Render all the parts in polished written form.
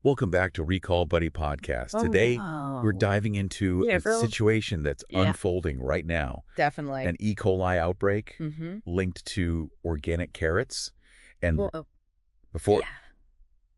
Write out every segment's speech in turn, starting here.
Welcome back to Recall Buddy Podcast. Oh, Today, we're no. diving into Yeah, a bro. situation that's Yeah. unfolding right now. Definitely. An E. coli outbreak Mm-hmm. linked to organic carrots. And Well, before yeah.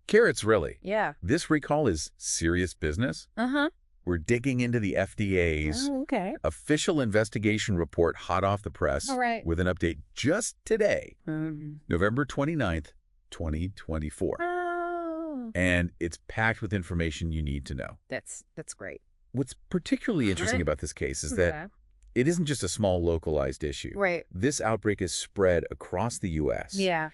carrots, really. Yeah. This recall is serious business. Uh-huh. We're digging into the FDA's Oh, okay. official investigation report hot off the press All right. with an update just today, Mm-hmm. November 29th, 2024. Oh. And it's packed with information you need to know. That's great. What's particularly interesting about this case is that Okay. it isn't just a small localized issue. Right. This outbreak is spread across the U.S. Yeah.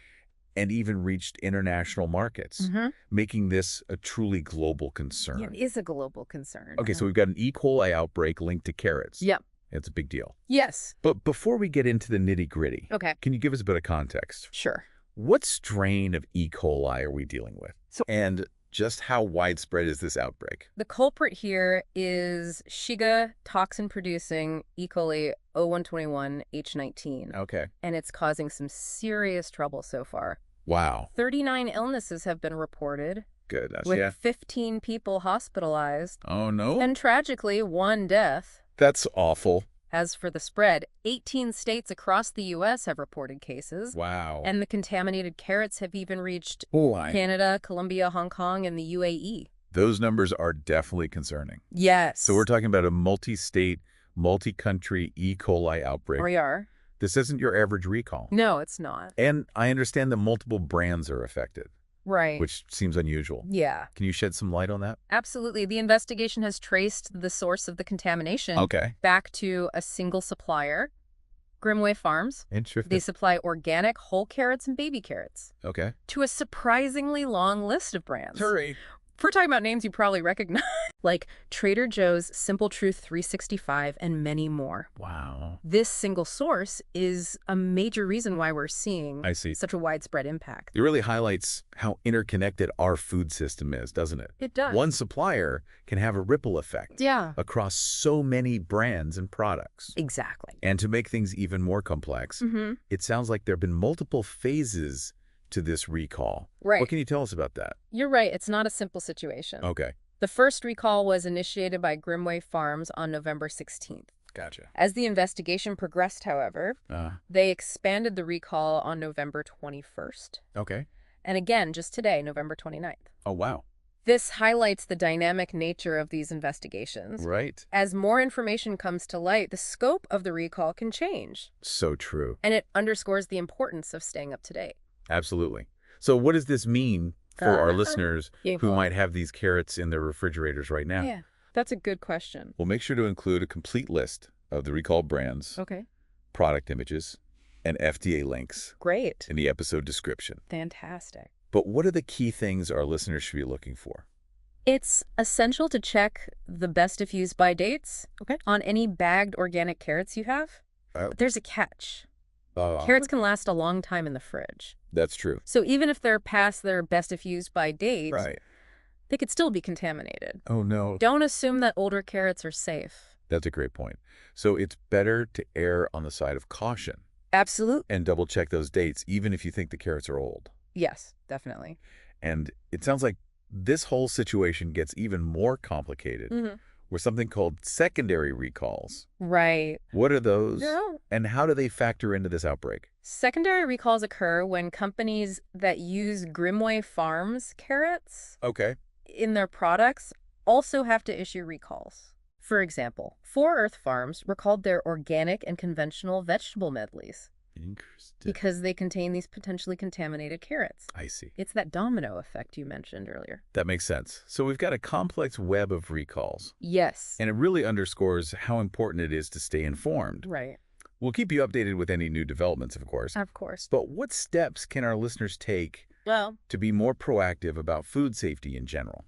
and even reached international markets, Mm-hmm. making this a truly global Yeah, concern. it is a global concern. Okay, so we've got an E. coli outbreak linked to carrots. Yep. It's a big deal. Yes. But before we get into the nitty-gritty, Okay. can you give us a bit of context? Sure. What strain of E. coli are we dealing with? And just how widespread is this outbreak? The culprit here is Shiga toxin-producing E. coli 0121H19, Okay. and it's causing some serious trouble so far. Wow. 39 illnesses have been reported, Goodness. with Yeah. 15 people hospitalized, Oh, no? and tragically, 1 death. That's awful. As for the spread, 18 states across the U.S. have reported cases, Wow. and the contaminated carrots have even reached Boy. Canada, Colombia, Hong Kong, and the UAE. Those numbers are definitely concerning. Yes. So we're talking about a multi-state, multi-country E. coli outbreak. We are. This isn't your average recall. No, it's not. And I understand that multiple brands are affected, Right. which seems unusual. Yeah. Can you shed some light on that? Absolutely. The investigation has traced the source of the contamination Okay. back to a single supplier, Grimmway Farms. Interesting. They supply organic whole carrots and baby carrots Okay. to a surprisingly long list of brands. Hurry. If we're talking about names you probably recognize, like Trader Joe's, Simple Truth 365, and many more. Wow. This single source is a major reason why we're seeing I see. such a widespread impact. It really highlights how interconnected our food system is, doesn't it? It does. One supplier can have a ripple effect Yeah. across so many brands and products. Exactly. And to make things even more complex, Mm-hmm. it sounds like there have been multiple phases to this recall. Right. What can you tell us about that? You're right. It's not a simple situation. Okay. The first recall was initiated by Grimmway Farms on November 16th. Gotcha. As the investigation progressed, however, they expanded the recall on November 21st. Okay. And again, just today, November 29th. Oh, wow. This highlights the dynamic nature of these investigations. Right. As more information comes to light, the scope of the recall can change. So true. And it underscores the importance of staying up to date. Absolutely. So what does this mean for our listeners Yeah, who well- might have these carrots in their refrigerators right now? Yeah, that's a good question. We'll make sure to include a complete list of the recalled brands, Okay. product images, and FDA links Great. in the episode description. Fantastic. But what are the key things our listeners should be looking for? It's essential to check the best if used by dates on any bagged organic carrots you have. Oh. But there's a catch. Carrots can last a long time in the fridge. That's true. So even if they're past their best if used by date, Right. they could still be contaminated. Oh, no. Don't assume that older carrots are safe. That's a great point. So it's better to err on the side of caution Absolutely. and double check those dates, even if you think the carrots are old. Yes, definitely. And it sounds like this whole situation gets even more complicated Mm-hmm. with something called secondary recalls. Right. What are those? No. And how do they factor into this outbreak? Secondary recalls occur when companies that use Grimmway Farms carrots Okay. in their products also have to issue recalls. For example, 4Earth Farms recalled their organic and conventional vegetable medleys Interesting. because they contain these potentially contaminated carrots. I see. It's that domino effect you mentioned earlier. That makes sense. So we've got a complex web of recalls, Yes. and it really underscores how important it is to stay informed. Right. We'll keep you updated with any new developments, of course. Of course. But what steps can our listeners take Well, to be more proactive about food safety in general?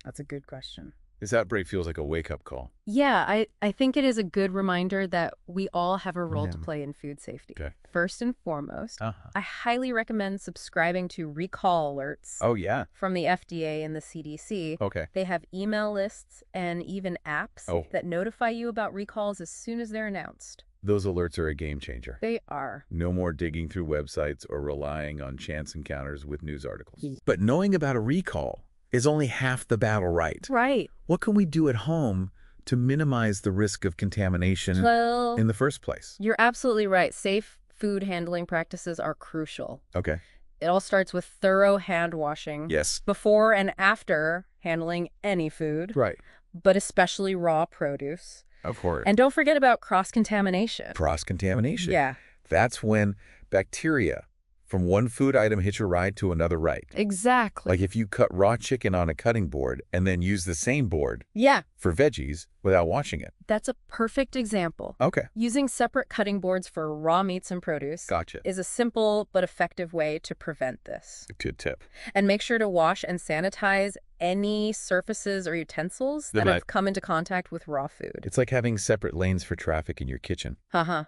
that's a good question. This outbreak feels like a wake-up call. Yeah, I think it is a good reminder that we all have a role to Yeah. play in food safety. Okay. First and foremost, Uh-huh. I highly recommend subscribing to recall alerts Oh, yeah. from the FDA and the CDC. Okay. They have email lists and even apps Oh. that notify you about recalls as soon as they're announced. Those alerts are a game changer. They are. No more digging through websites or relying on chance encounters with news articles. But knowing about a recall is only half the battle, right? Right. What can we do at home to minimize the risk of contamination Well, in the first place? you're absolutely right. Safe food handling practices are crucial. Okay. It all starts with thorough hand washing. Yes. Before and after handling any food, Right. but especially raw produce. Of course. And don't forget about cross-contamination. Cross-contamination. Yeah, That's when bacteria from one food item hitch a ride to another, right? exactly. Like if you cut raw chicken on a cutting board and then use the same board Yeah, for veggies without washing it. that's a perfect example. Okay. Using separate cutting boards for raw meats and produce Gotcha. is a simple but effective way to prevent this. Good tip. And make sure to wash and sanitize any surfaces or utensils that have come into contact with raw food. It's like having separate lanes for traffic in your kitchen. Uh-huh.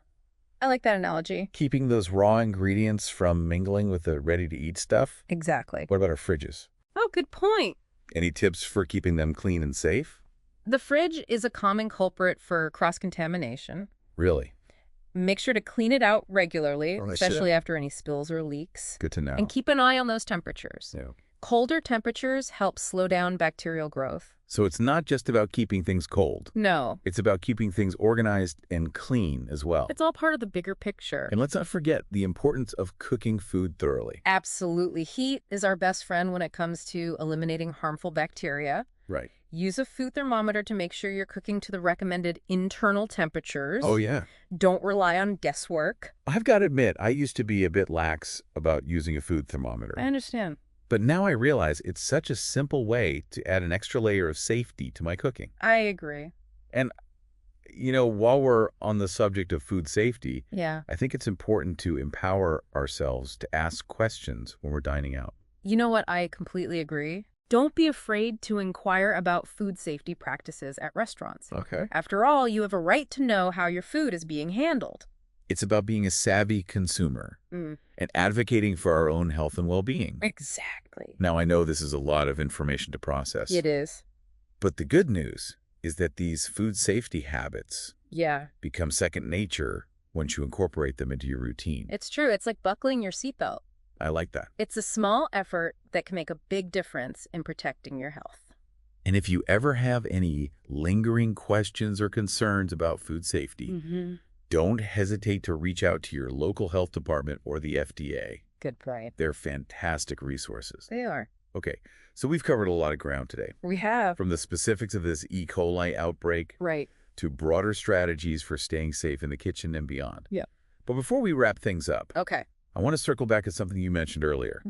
I like that analogy. Keeping those raw ingredients from mingling with the ready-to-eat stuff. Exactly. What about our fridges? Oh, good point. Any tips for keeping them clean and safe? The fridge is a common culprit for cross-contamination. Really? Make sure to clean it out regularly, Oh, I especially after any spills or leaks. Good to know. And keep an eye on those temperatures. Yeah. Colder temperatures help slow down bacterial growth. So it's not just about keeping things cold. No, It's about keeping things organized and clean as well. it's all part of the bigger picture. And let's not forget the importance of cooking food thoroughly. Absolutely. Heat is our best friend when it comes to eliminating harmful bacteria. Right. Use a food thermometer to make sure you're cooking to the recommended internal temperatures. Oh, yeah. Don't rely on guesswork. I've got to admit, I used to be a bit lax about using a food thermometer. I understand. But now I realize it's such a simple way to add an extra layer of safety to my cooking. I agree. And, while we're on the subject of food safety, Yeah. I think it's important to empower ourselves to ask questions when we're dining out. You know what? I completely agree. Don't be afraid to inquire about food safety practices at restaurants. Okay. After all, you have a right to know how your food is being handled. It's about being a savvy consumer and advocating for our own health and well-being. Exactly. Now, I know this is a lot of information to process. It is. But the good news is that these food safety habits Yeah. become second nature once you incorporate them into your routine. It's true. It's like buckling your seatbelt. I like that. It's a small effort that can make a big difference in protecting your health. And if you ever have any lingering questions or concerns about food safety, don't hesitate to reach out to your local health department or the FDA. Good point. They're fantastic resources. They are. Okay, so we've covered a lot of ground today. We have. From the specifics of this E. coli outbreak Right. to broader strategies for staying safe in the kitchen and beyond. Yeah. But before we wrap things up, Okay. I want to circle back to something you mentioned earlier.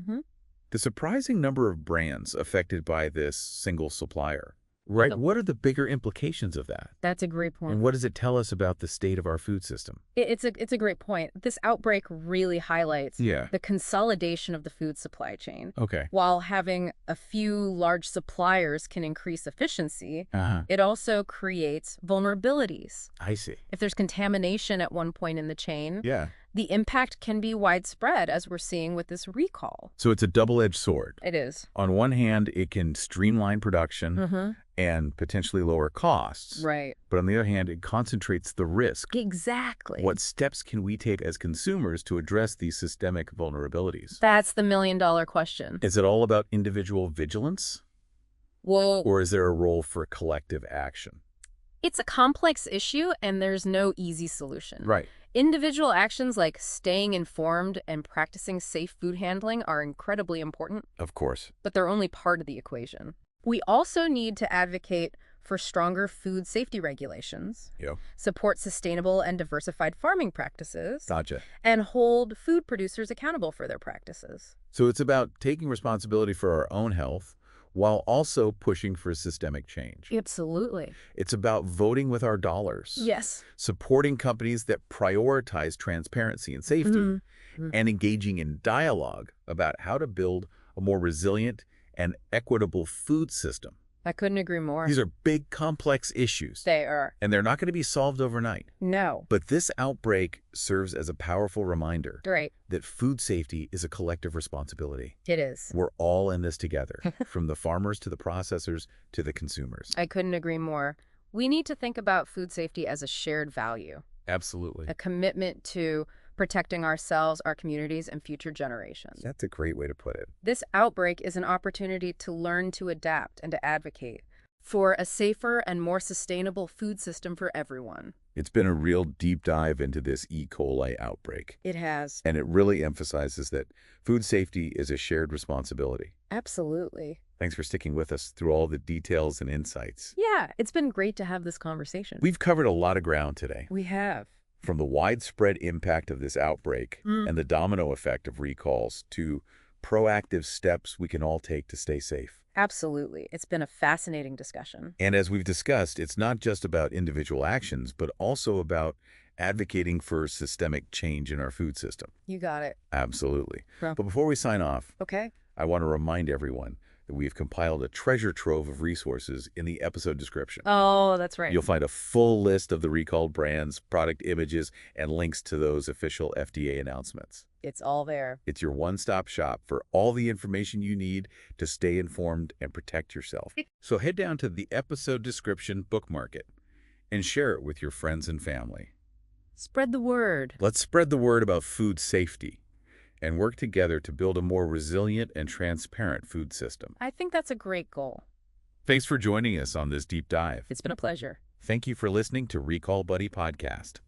The surprising number of brands affected by this single supplier. Right. What are the bigger implications of that? That's a great point. And what does it tell us about the state of our food system? It's a great point. This outbreak really highlights Yeah. the consolidation of the food supply chain. Okay. While having a few large suppliers can increase efficiency, Uh-huh. it also creates vulnerabilities. I see. If there's contamination at one point in the chain, Yeah. the impact can be widespread, as we're seeing with this recall. So it's a double-edged sword. It is. On one hand, it can streamline production and potentially lower costs. Right. But on the other hand, it concentrates the risk. Exactly. What steps can we take as consumers to address these systemic vulnerabilities? That's the million-dollar question. Is it all about individual vigilance? Well, Or is there a role for collective action? it's a complex issue, and there's no easy solution. Right. Individual actions like staying informed and practicing safe food handling are incredibly important, Of course. but they're only part of the equation. We also need to advocate for stronger food safety regulations, Yeah. support sustainable and diversified farming practices, Gotcha. and hold food producers accountable for their practices. So it's about taking responsibility for our own health while also pushing for systemic change. Absolutely. It's about voting with our dollars. Yes. Supporting companies that prioritize transparency and safety, and engaging in dialogue about how to build a more resilient and equitable food system. I couldn't agree more. These are big, complex issues, They are. and they're not going to be solved overnight. No. But this outbreak serves as a powerful reminder Right. that food safety is a collective responsibility. It is. We're all in this together, from the farmers to the processors to the consumers. I couldn't agree more. We need to think about food safety as a shared value. Absolutely. a commitment to protecting ourselves, our communities, and future generations. That's a great way to put it. This outbreak is an opportunity to learn to adapt and to advocate for a safer and more sustainable food system for everyone. It's been a real deep dive into this E. coli outbreak, It has. and it really emphasizes that food safety is a shared responsibility. Absolutely. Thanks for sticking with us through all the details and insights. Yeah, it's been great to have this conversation. We've covered a lot of ground today, We have. from the widespread impact of this outbreak and the domino effect of recalls to proactive steps we can all take to stay safe. Absolutely. It's been a fascinating discussion. And as we've discussed, it's not just about individual actions, but also about advocating for systemic change in our food system. You got it. Absolutely. Well- But before we sign off, Okay. I want to remind everyone that we've compiled a treasure trove of resources in the episode description. Oh, that's right. You'll find a full list of the recalled brands, product images, and links to those official FDA announcements. It's all there. It's your one-stop shop for all the information you need to stay informed and protect yourself. So head down to the episode description, bookmark it, and share it with your friends and family. Spread the word. Let's spread the word about food safety and work together to build a more resilient and transparent food system. I think that's a great goal. Thanks for joining us on this deep dive. It's been a pleasure. Thank you for listening to Recall Buddy Podcast.